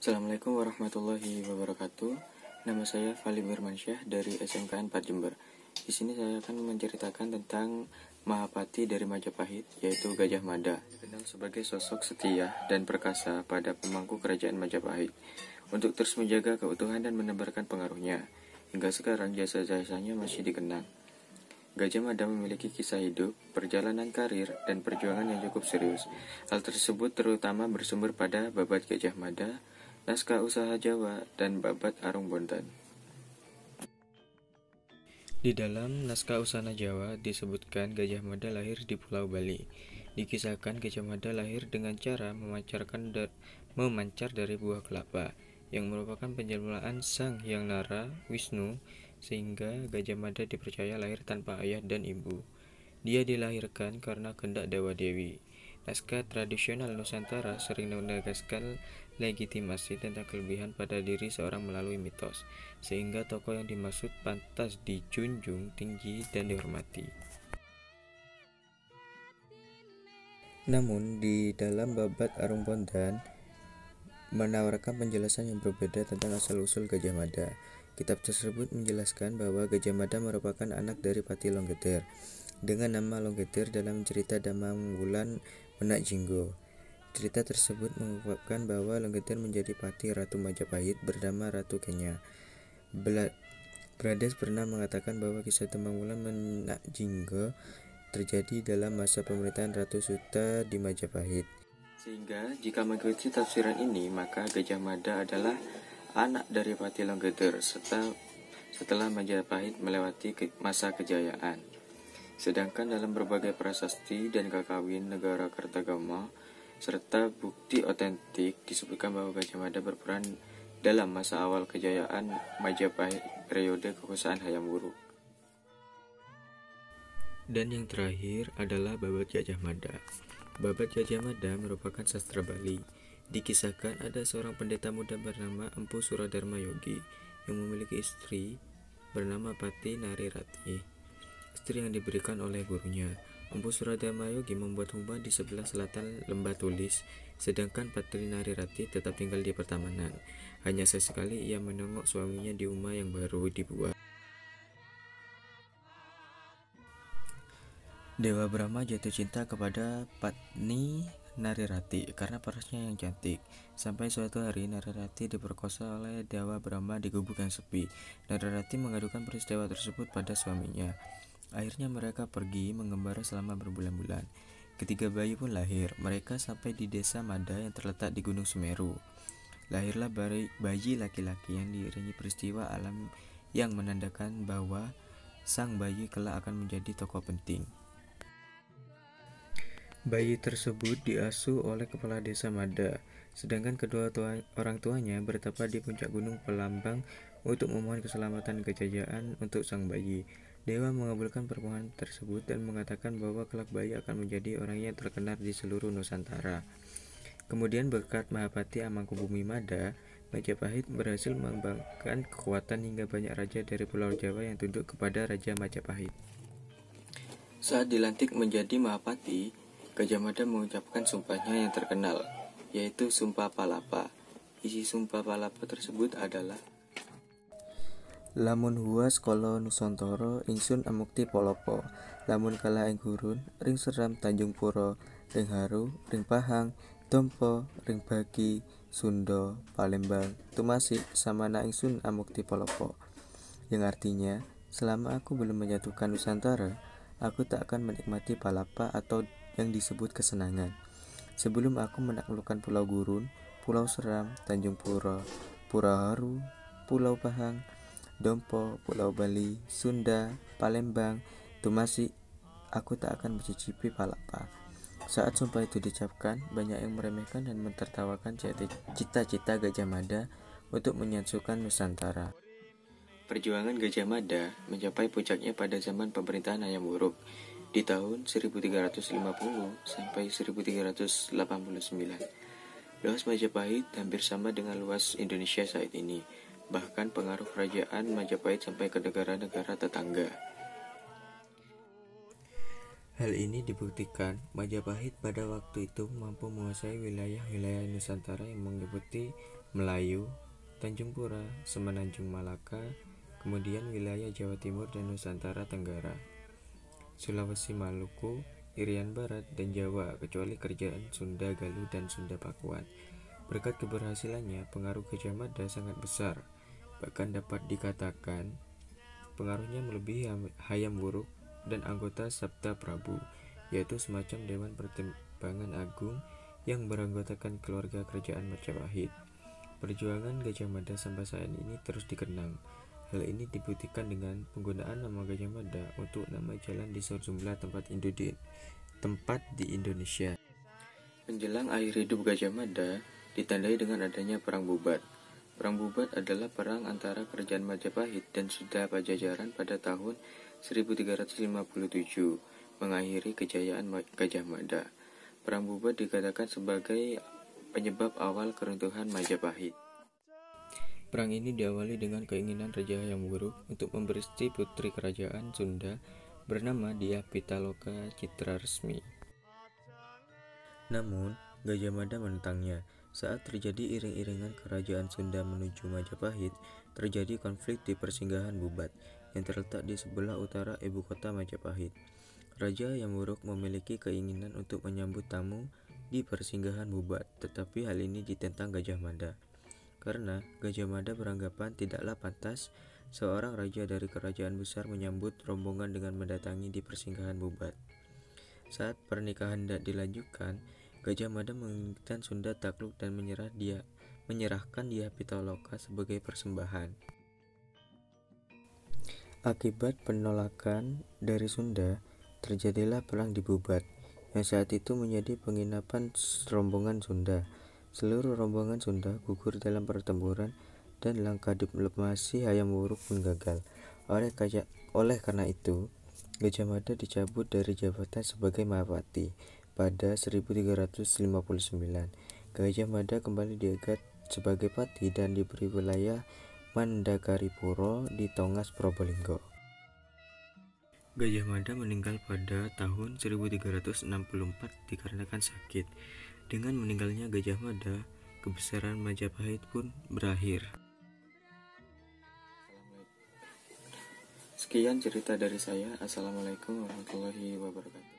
Assalamualaikum warahmatullahi wabarakatuh. Nama saya Fali Firmansyah dari SMKN 4 Jember. Di sini saya akan menceritakan tentang Mahapati dari Majapahit, yaitu Gajah Mada, dikenal sebagai sosok setia dan perkasa pada pemangku kerajaan Majapahit. Untuk terus menjaga keutuhan dan menebarkan pengaruhnya, hingga sekarang jasa-jasanya masih dikenang. Gajah Mada memiliki kisah hidup, perjalanan karir, dan perjuangan yang cukup serius. Hal tersebut terutama bersumber pada Babad Gajah Mada, Naskah Usaha Jawa, dan Babad Arung Bontan. Di dalam Naskah Usaha Jawa disebutkan Gajah Mada lahir di Pulau Bali. Dikisahkan Gajah Mada lahir dengan cara memancar dari buah kelapa, yang merupakan penjelmaan Sang Hyang Nara Wisnu, sehingga Gajah Mada dipercaya lahir tanpa ayah dan ibu. Dia dilahirkan karena kehendak Dewa Dewi. Naskah tradisional Nusantara sering menegaskan legitimasi tentang kelebihan pada diri seorang melalui mitos, sehingga tokoh yang dimaksud pantas dijunjung tinggi dan dihormati. Namun, di dalam Babad Arung Bontan menawarkan penjelasan yang berbeda tentang asal-usul Gajah Mada. Kitab tersebut menjelaskan bahwa Gajah Mada merupakan anak dari Pati Longgeter dengan nama Longgeter dalam cerita Damangwulan Menak Jinggo. Cerita tersebut mengungkapkan bahwa Longgeter menjadi pati Ratu Majapahit bernama Ratu Kenya. Brades pernah mengatakan bahwa kisah Damangwulan Menak Jinggo terjadi dalam masa pemerintahan Ratu Suta di Majapahit. Sehingga jika mengikuti tafsiran ini, maka Gajah Mada adalah anak dari Pati Longgeter setelah Majapahit melewati masa kejayaan. Sedangkan dalam berbagai prasasti dan kakawin negara Kertagama serta bukti otentik disebutkan bahwa Gajah Mada berperan dalam masa awal kejayaan Majapahit periode kekuasaan Hayam Wuruk. Dan yang terakhir adalah Babad Gajah Mada. Babad Gajah Mada merupakan sastra Bali. Dikisahkan ada seorang pendeta muda bernama Empu Suradarma Yogi yang memiliki istri bernama Pati Narirati, istri yang diberikan oleh gurunya. Empu Suradarma Yogi membuat rumah di sebelah selatan Lembah Tulis, sedangkan Pati Narirati tetap tinggal di pertamanan. Hanya sesekali ia menengok suaminya di rumah yang baru dibuat. Dewa Brahma jatuh cinta kepada Patni Narirati karena parasnya yang cantik. Sampai suatu hari Narirati diperkosa oleh Dewa Brahma di gubuk yang sepi. Narirati mengadukan peristiwa tersebut pada suaminya. Akhirnya mereka pergi mengembara selama berbulan-bulan. Ketiga bayi pun lahir. Mereka sampai di desa Mada yang terletak di Gunung Semeru. Lahirlah bayi laki-laki yang diiringi peristiwa alam yang menandakan bahwa sang bayi kelak akan menjadi tokoh penting. Bayi tersebut diasuh oleh kepala desa Mada, sedangkan kedua orang tuanya bertapa di puncak gunung Pelambang untuk memohon keselamatan dan kejayaan untuk sang bayi. Dewa mengabulkan permohonan tersebut dan mengatakan bahwa kelak bayi akan menjadi orang yang terkenal di seluruh Nusantara. Kemudian berkat Mahapati Amangkubumi Mada, Majapahit berhasil mengembangkan kekuatan hingga banyak raja dari Pulau Jawa yang tunduk kepada Raja Majapahit. Saat dilantik menjadi Mahapati, Gajah Mada mengucapkan sumpahnya yang terkenal, yaitu Sumpah Palapa. Isi Sumpah Palapa tersebut adalah Lamun huas kala Nusantara ingsun amukti polopo, lamun kalah ing gurun ring seram Tanjung Pura, ring haru ring pahang dompo ring bagi Sunda Palembang tumasik samana ingsun amukti polopo, yang artinya selama aku belum menyatukan Nusantara, aku tak akan menikmati palapa atau yang disebut kesenangan. Sebelum aku menaklukkan Pulau Gurun, Pulau Seram, Tanjung Pura, Pura Haru, Pulau Pahang, Dompo, Pulau Bali, Sunda, Palembang, Tumasik, aku tak akan mencicipi palapa. Saat sumpah itu diucapkan, banyak yang meremehkan dan mentertawakan cita-cita Gajah Mada untuk menyatukan Nusantara. Perjuangan Gajah Mada mencapai puncaknya pada zaman pemerintahan Hayam Wuruk di tahun 1350 sampai 1389. Luas Majapahit hampir sama dengan luas Indonesia saat ini. Bahkan pengaruh kerajaan Majapahit sampai ke negara-negara tetangga. Hal ini dibuktikan Majapahit pada waktu itu mampu menguasai wilayah-wilayah Nusantara yang meliputi Melayu, Tanjung Pura, Semenanjung Malaka, kemudian wilayah Jawa Timur dan Nusantara Tenggara, Sulawesi, Maluku, Irian Barat, dan Jawa, kecuali kerajaan Sunda Galuh dan Sunda Pakuan. Berkat keberhasilannya, pengaruh Gajah Mada sangat besar. Bahkan dapat dikatakan pengaruhnya melebihi Hayam Wuruk dan anggota Sabta Prabu, yaitu semacam Dewan Pertimbangan Agung yang beranggotakan keluarga kerajaan Majapahit. Perjuangan Gajah Mada sampai saat ini terus dikenang. Hal ini dibuktikan dengan penggunaan nama Gajah Mada untuk nama jalan di sejumlah tempat di Indonesia. Menjelang akhir hidup Gajah Mada ditandai dengan adanya Perang Bubat. Perang Bubat adalah perang antara kerajaan Majapahit dan Sunda Pajajaran pada tahun 1357, mengakhiri kejayaan Gajah Mada. Perang Bubat dikatakan sebagai penyebab awal keruntuhan Majapahit. Perang ini diawali dengan keinginan Raja Hayam Wuruk untuk memberi istri putri kerajaan Sunda bernama Dyah Pitaloka Citra Resmi. Namun, Gajah Mada menentangnya. Saat terjadi iring-iringan kerajaan Sunda menuju Majapahit, terjadi konflik di Persinggahan Bubat yang terletak di sebelah utara ibu kota Majapahit. Raja Hayam Wuruk memiliki keinginan untuk menyambut tamu di Persinggahan Bubat, tetapi hal ini ditentang Gajah Mada. Karena Gajah Mada beranggapan tidaklah pantas seorang raja dari kerajaan besar menyambut rombongan dengan mendatangi di Persinggahan Bubat. Saat pernikahan tidak dilanjutkan, Gajah Mada menginginkan Sunda takluk dan menyerahkan Dyah Pitaloka sebagai persembahan. Akibat penolakan dari Sunda, terjadilah perang di Bubat, yang saat itu menjadi penginapan rombongan Sunda. Seluruh rombongan Sunda gugur dalam pertempuran dan langkah diplomasi Hayam Wuruk pun gagal. Oleh karena itu, Gajah Mada dicabut dari jabatan sebagai Mahapati pada 1359. Gajah Mada kembali diangkat sebagai pati dan diberi wilayah Mandakaripuro di Tongas Probolinggo. Gajah Mada meninggal pada tahun 1364 dikarenakan sakit. Dengan meninggalnya Gajah Mada, kebesaran Majapahit pun berakhir. Sekian cerita dari saya. Assalamualaikum warahmatullahi wabarakatuh.